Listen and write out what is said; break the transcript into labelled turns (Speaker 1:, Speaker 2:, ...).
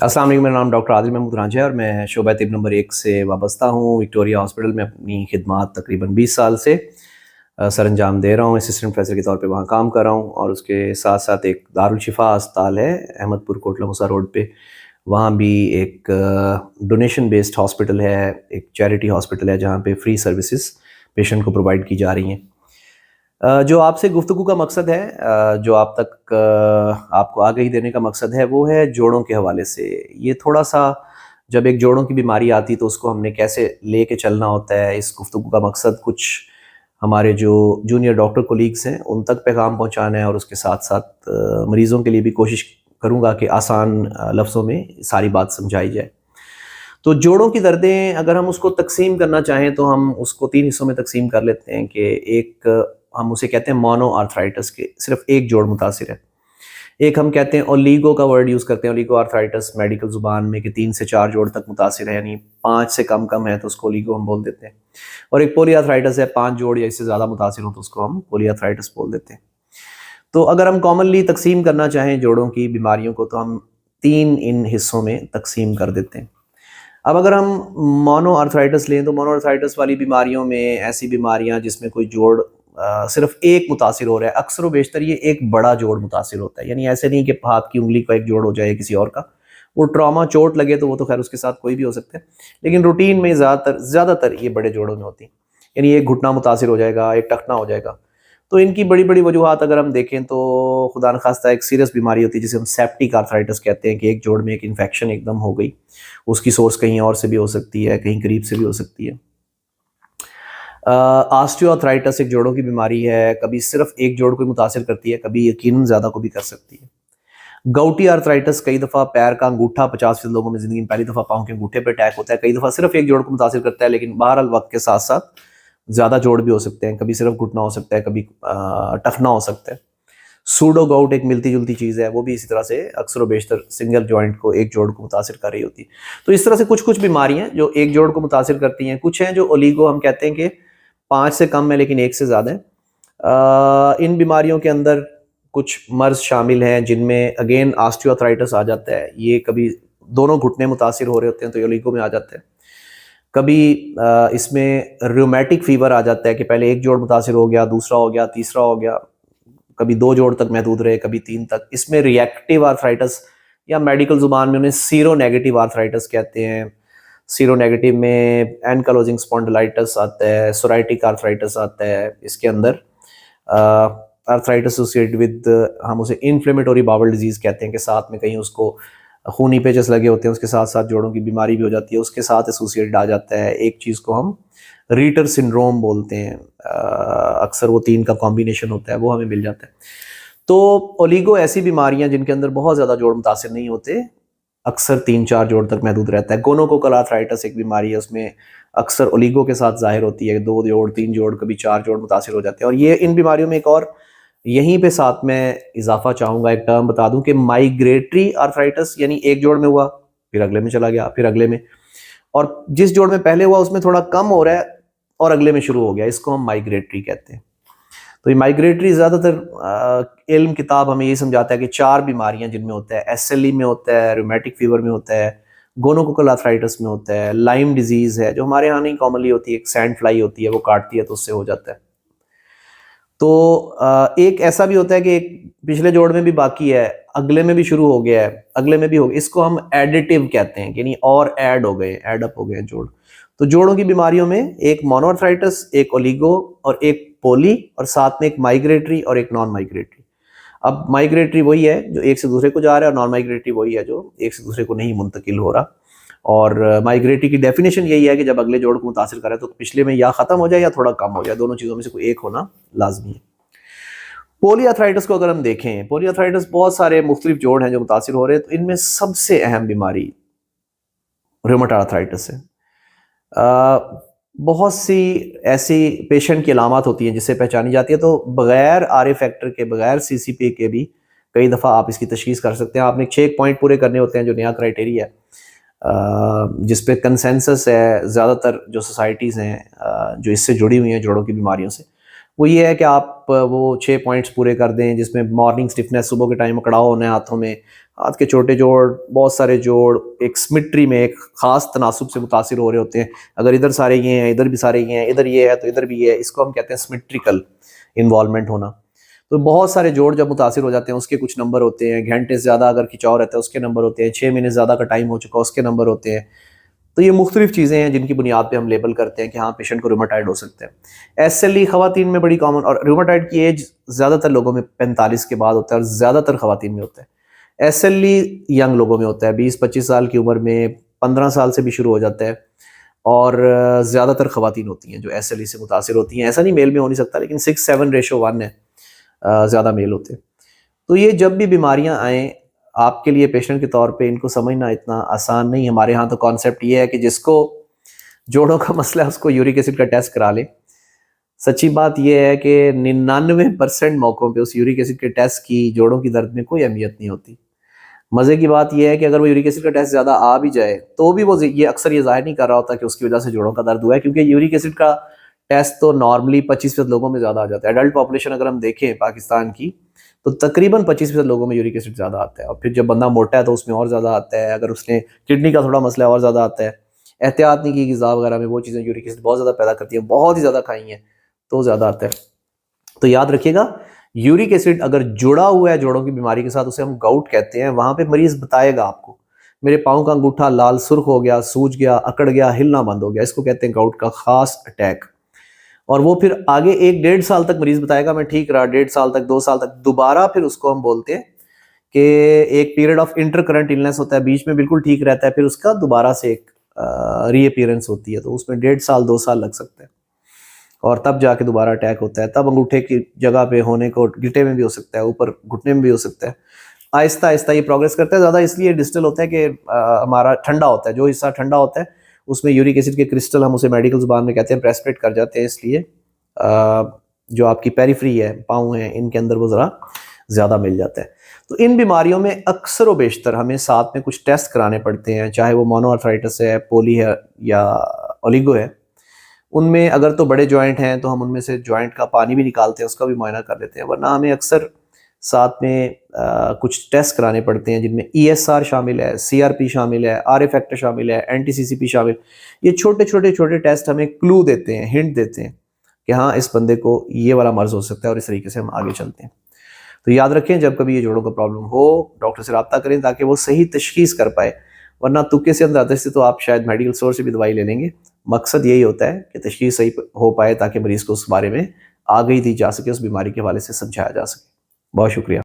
Speaker 1: अस्सलाम वालेकुम, मेरा नाम डॉक्टर आदिल महमूद रांझा है और मैं शोबा तिब नंबर 1 से वाबस्ता हूँ। विक्टोरिया हॉस्पिटल में अपनी खिदमात तकरीबन 20 साल से सरअंजाम दे रहा हूँ। असिस्टेंट प्रोफेसर के तौर पे वहाँ काम कर रहा हूँ और उसके साथ साथ एक दारुल शिफा अस्पताल है अहमदपुर कोटला मूसा रोड पे, वहाँ भी एक डोनेशन बेस्ड हॉस्पिटल है, एक चैरिटी हॉस्पिटल है जहाँ पे फ्री सर्विसेज पेशेंट को प्रोवाइड की जा रही हैं। जो आपसे गुफ्तगू का मकसद है, जो आप तक आपको आगाही देने का मकसद है, वो है जोड़ों के हवाले से। ये थोड़ा-सा जब एक जोड़ों की बीमारी आती तो उसको हमने कैसे लेके चलना होता है, इस गुफ्तगू का मकसद कुछ हमारे जो जूनियर डॉक्टर कोलीग्स हैं उन तक पैगाम पहुँचाना है और उसके साथ-साथ मरीज़ों के लिए भी कोशिश करूँगा कि आसान लफ्ज़ों में सारी बात समझाई जाए। तो जोड़ों की दर्दें अगर हम उसको तक़सीम करना चाहें तो हम उसको 3 हिस्सों में तक़सीम कर लेते हैं कि एक हम उसे कहते हैं मोनो आर्थराइटिस के सिर्फ एक जोड़ मुतासिर है। एक हम कहते हैं ओलिगो का वर्ड यूज़ करते हैं, ओलिगो आर्थराइटिस मेडिकल ज़ुबान में, कि 3 से 4 जोड़ तक मुतासिर है, यानी 5 से कम है तो उसको ओलिगो हम बोल देते हैं। और एक पोली आर्थराइटिस है, 5 जोड़ या इससे ज़्यादा मुतासिर हो तो उसको हम पोली आर्थराइटिस बोल देते हैं। तो अगर हम कॉमनली तक़सीम करना चाहें जोड़ों की बीमारियों को तो हम 3 इन हिस्सों में तक़सीम कर देते हैं। अब अगर हम मोनो आर्थराइटिस लें तो मोनो आर्थराइटिस वाली बीमारियों में ऐसी बीमारियां जिसमें कोई जोड़ सिर्फ एक मुतासिर हो रहा है, अक्सर व बेशतर ये एक बड़ा जोड़ मुतासिर होता है। यानी ऐसे नहीं कि हाथ की उंगली का एक जोड़ हो जाए किसी और का, वो ट्रॉमा चोट लगे तो वो तो खैर उसके साथ कोई भी हो सकता है, लेकिन रूटीन में ज़्यादातर ये बड़े जोड़ों में होती है। यानी एक घुटना मुतासिर हो जाएगा, एक टखना हो जाएगा। तो इनकी बड़ी बड़ी वजूहात अगर हम देखें तो खुदा न खास्ता एक सीरियस बीमारी होती है जिसे हम सेप्टिक आर्थराइटिस कहते हैं, कि एक जोड़ में एक इन्फेक्शन एकदम हो गई। उसकी सोर्स कहीं और से भी हो सकती है, कहीं करीब से भी हो सकती है। ऑस्टियोआर्थराइटिस एक जोड़ों की बीमारी है, कभी सिर्फ एक जोड़ को मुतासिर करती है, कभी यकीनन ज़्यादा को भी कर सकती है। गाउटी आर्थराइटिस कई दफ़ा पैर का अंगूठा 50% लोगों में ज़िंदगी में पहली दफ़ा पाँव के अंगूठे पर अटैक होता है, कई दफ़ा सिर्फ एक जोड़ को मुतासिर करता है, लेकिन बहरहाल वक्त के साथ साथ ज़्यादा जोड़ भी हो सकते हैं, कभी सिर्फ घुटना हो सकता है, कभी टखना हो सकता है। सूडो गाउट एक मिलती जुलती चीज़ है, वो भी इसी तरह से अक्सर व बेशतर सिंगल जॉइंट को, एक जोड़ को मुतासिर कर रही होती है। तो इस तरह से कुछ कुछ बीमारियां जो एक जोड़ को मुतासिर करती हैं, कुछ हैं जो ओलिगो हम कहते हैं कि 5 से कम है लेकिन 1 से ज़्यादा है। इन बीमारियों के अंदर कुछ मर्ज शामिल हैं जिनमें अगेन ऑस्टियोआर्थराइटिस आ जाता है। ये कभी दोनों घुटने मुतासिर हो रहे होते हैं तो ये ओलिगो में आ जाता है। कभी इसमें रूमेटिक फीवर आ जाता है कि पहले एक जोड़ मुतासिर हो गया, दूसरा हो गया, तीसरा हो गया, कभी 2 जोड़ तक महदूद रहे, कभी 3 तक। इसमें रिएक्टिव आर्थराइटिस या मेडिकल ज़ुबान में उन्हें सीरो नेगेटिव आर्थराइटिस कहते हैं। सीरो नेगेटिव में एनकालोजिंग स्पॉन्डिलाइटिस आता है, सोराइटिक आर्थराइटिस आता है। इसके अंदर आर्थराइटिस एसोसिएटेड विद, हम उसे इन्फ्लेमेटरी बाउल डिजीज़ कहते हैं, कि साथ में कहीं उसको खूनी पेचेस लगे होते हैं, उसके साथ साथ जोड़ों की बीमारी भी हो जाती है, उसके साथ एसोसिएटेड आ जाता है। एक चीज़ को हम रीटर सिंड्रोम बोलते हैं, अक्सर वो 3 का कॉम्बिनेशन होता है, वो हमें मिल जाता है। तो ओलिगो ऐसी बीमारियां जिनके अंदर बहुत ज़्यादा जोड़ मुतासिर नहीं होते, अक्सर 3-4 जोड़ तक महदूद रहता है। गोनोकोकल आर्थराइटिस एक बीमारी है, उसमें अक्सर ओलिगो के साथ ज़ाहिर होती है, 2 जोड़, 3 जोड़, कभी 4 जोड़ मुतासिर हो जाते हैं। और ये इन बीमारियों में एक और यहीं पे साथ में इजाफा चाहूँगा, एक टर्म बता दूं कि माइग्रेटरी आर्थराइटिस, यानी एक जोड़ में हुआ फिर अगले में चला गया, फिर अगले में, और जिस जोड़ में पहले हुआ उसमें थोड़ा कम हो रहा है और अगले में शुरू हो गया, इसको हम माइग्रेटरी कहते हैं। तो ये माइग्रेटरी ज़्यादातर इल्म किताब हमें ये समझाता है कि 4 बीमारियां जिनमें होता है, एसएलई में होता है, रूमेटिक फीवर में होता है, गोनोकोकल आर्थराइटिस में होता है, लाइम डिजीज़ है जो हमारे यहाँ नहीं कॉमनली होती है, एक सैंड फ्लाई होती है, वो काटती है तो उससे हो जाता है। तो एक ऐसा भी होता है कि एक पिछले जोड़ में भी बाकी है, अगले में भी शुरू हो गया है, अगले में भी हो गया, इसको हम एडिटिव कहते हैं, यानी और ऐड हो गए, ऐड अप हो गए जोड़। तो जोड़ों की बीमारियों में एक मोनोआर्थराइटिस, एक ओलिगो और एक पोली, और साथ में एक माइग्रेटरी और एक नॉन माइग्रेटरी। अब माइग्रेटरी वही है जो एक से दूसरे को जा रहा है, और नॉन माइग्रेटरी वही है जो एक से दूसरे को नहीं मुंतकिल हो रहा। और माइग्रेटरी की डेफिनेशन यही है कि जब अगले जोड़ को मुतासिर करे तो पिछले में या ख़त्म हो जाए या थोड़ा कम हो जाए, दोनों चीज़ों में से कोई एक होना लाजमी है। पोलीआर्थराइटिस को अगर हम देखें, पोलीआर्थराइटिस बहुत सारे मुख्तलिफ जोड़ हैं जो मुतासिर हो रहे हैं, तो इनमें सबसे अहम बीमारी रूमेटॉइड आर्थराइटिस है। बहुत सी ऐसी पेशेंट की अलामत होती हैं जिससे पहचानी जाती है, तो बगैर आर फैक्टर के, बगैर CCP के भी कई दफ़ा आप इसकी तशखीस कर सकते हैं। आपने 6 पॉइंट पूरे करने होते हैं जो नया क्राइटेरिया है, जिस पे कंसेंसस है ज़्यादातर जो सोसाइटीज़ हैं जो इससे जुड़ी हुई हैं जोड़ों की बीमारियों से, वो ये है कि आप آپ وہ 6 پوائنٹس پورے کر دیں جس میں مارننگ اسٹفنس، صبح کے ٹائم اکڑاؤ ہونا ہے ہاتھوں میں، ہاتھ کے چھوٹے جوڑ، بہت سارے جوڑ ایک سمٹری میں ایک خاص تناسب سے متاثر ہو رہے ہوتے ہیں. اگر ادھر سارے یہ ہیں، ادھر بھی سارے یہ ہیں، ادھر یہ ہے تو ادھر بھی یہ ہے، اس کو ہم کہتے ہیں سمٹریکل انوالومنٹ ہونا. تو بہت سارے جوڑ جب متاثر ہو جاتے ہیں اس کے کچھ نمبر ہوتے ہیں. گھنٹے سے زیادہ اگر کھنچاؤ رہتا ہے اس کے نمبر ہوتے ہیں. 6 مہینے سے زیادہ کا ٹائم ہو چکا اس کے نمبر ہوتے ہیں. تو یہ مختلف چیزیں ہیں جن کی بنیاد پہ ہم لیبل کرتے ہیں کہ ہاں پیشنٹ کو رومیٹائڈ ہو سکتا ہے. ایس ایل ای خواتین میں بڑی کامن، اور رومیٹائڈ کی ایج زیادہ تر لوگوں میں 45 کے بعد ہوتا ہے اور زیادہ تر خواتین میں ہوتا ہے. ایس ایل ای ینگ لوگوں میں ہوتا ہے، 20-25 سال کی عمر میں، 15 سال سے بھی شروع ہو جاتا ہے، اور زیادہ تر خواتین ہوتی ہیں جو ایس ایل ای سے متاثر ہوتی ہیں. ایسا نہیں میل میں ہو نہیں سکتا، لیکن 6:7:1 ہے، زیادہ میل ہوتے ہیں. تو یہ جب بھی بیماریاں آئیں آپ کے لیے پیشنٹ کے طور پہ ان کو سمجھنا اتنا آسان نہیں. ہمارے ہاں تو کانسیپٹ یہ ہے کہ جس کو جوڑوں کا مسئلہ ہے اس کو یورک ایسڈ کا ٹیسٹ کرا لے. سچی بات یہ ہے کہ 99% موقعوں پہ اس یورک ایسڈ کے ٹیسٹ کی جوڑوں کی درد میں کوئی اہمیت نہیں ہوتی. مزے کی بات یہ ہے کہ اگر وہ یورک ایسڈ کا ٹیسٹ زیادہ آ بھی جائے تو بھی وہ یہ اکثر یہ ظاہر نہیں کر رہا ہوتا کہ اس کی وجہ سے جوڑوں کا درد ہوا ہے، کیونکہ یورک ایسڈ کا ٹیسٹ تو نارملی 25% لوگوں میں زیادہ آ جاتا ہے. ایڈلٹ پاپولیشن اگر ہم دیکھیں پاکستان کی تو تقریباً 25% لوگوں میں یورک ایسڈ زیادہ آتا ہے، اور پھر جب بندہ موٹا ہے تو اس میں اور زیادہ آتا ہے. اگر اس نے کڈنی کا تھوڑا مسئلہ ہے اور زیادہ آتا ہے. احتیاط نہیں کی غذا وغیرہ میں وہ چیزیں یورک ایسڈ بہت زیادہ پیدا کرتی ہیں، بہت ہی زیادہ کھائی ہیں تو زیادہ آتا ہے. تو یاد رکھیے گا یورک ایسڈ اگر جڑا ہوا ہے جوڑوں کی بیماری کے ساتھ، اسے ہم گاؤٹ کہتے ہیں. وہاں پہ مریض بتائے گا آپ کو میرے پاؤں کا انگوٹھا لال سرخ ہو گیا، سوج گیا، اکڑ گیا، ہلنا بند ہو گیا، اس کو کہتے ہیں گاؤٹ کا خاص اٹیک. اور وہ پھر آگے 1-1.5 سال تک مریض بتائے گا میں ٹھیک رہا، 1.5 سال تک، 2 سال تک، دوبارہ پھر اس کو ہم بولتے ہیں کہ ایک period of intercurrent illness ہوتا ہے، بیچ میں بالکل ٹھیک رہتا ہے، پھر اس کا دوبارہ سے ایک ری اپیرنس ہوتی ہے. تو اس میں 1.5 سال 2 سال لگ سکتے ہیں، اور تب جا کے دوبارہ اٹیک ہوتا ہے. تب انگوٹھے کی جگہ پہ ہونے کو گلٹے میں بھی ہو سکتا ہے، اوپر گھٹنے میں بھی ہو سکتا ہے. آہستہ آہستہ یہ پروگریس کرتا ہے. زیادہ اس لیے ڈسٹل ہوتا ہے کہ ہمارا ٹھنڈا ہوتا ہے، جو حصہ ٹھنڈا ہوتا ہے اس میں یورک ایسڈ کے کرسٹل، ہم اسے میڈیکل زبان میں کہتے ہیں پریسپریٹ کر جاتے ہیں. اس لیے جو آپ کی پیریفری ہے، پاؤں ہیں، ان کے اندر وہ ذرا زیادہ مل جاتا ہے. تو ان بیماریوں میں اکثر و بیشتر ہمیں ساتھ میں کچھ ٹیسٹ کرانے پڑتے ہیں، چاہے وہ مونو آرتھرائٹس ہے، پولی ہے یا اولیگو ہے. ان میں اگر تو بڑے جوائنٹ ہیں تو ہم ان میں سے جوائنٹ کا پانی بھی نکالتے ہیں، اس کا بھی معائنہ کر لیتے ہیں. ورنہ ہمیں اکثر ساتھ میں کچھ ٹیسٹ کرانے پڑتے ہیں جن میں ای ایس آر شامل ہے، سی آر پی شامل ہے، آر اے فیکٹر شامل ہے، اینٹی سی سی پی شامل. یہ چھوٹے چھوٹے ٹیسٹ ہمیں کلو دیتے ہیں، ہنٹ دیتے ہیں کہ ہاں اس بندے کو یہ والا مرض ہو سکتا ہے، اور اس طریقے سے ہم آگے چلتے ہیں. تو یاد رکھیں جب کبھی یہ جوڑوں کا پرابلم ہو ڈاکٹر سے رابطہ کریں تاکہ وہ صحیح تشخیص کر پائے. ورنہ تکے سے اندازے سے تو آپ شاید میڈیکل اسٹور سے بھی دوائی لے لیں گے. مقصد یہی ہوتا ہے کہ تشخیص صحیح ہو پائے تاکہ مریض کو اس بارے میں آگاہی دی جا سکے، اس بیماری کے حوالے سے سمجھایا جا سکے. بہت شکریہ.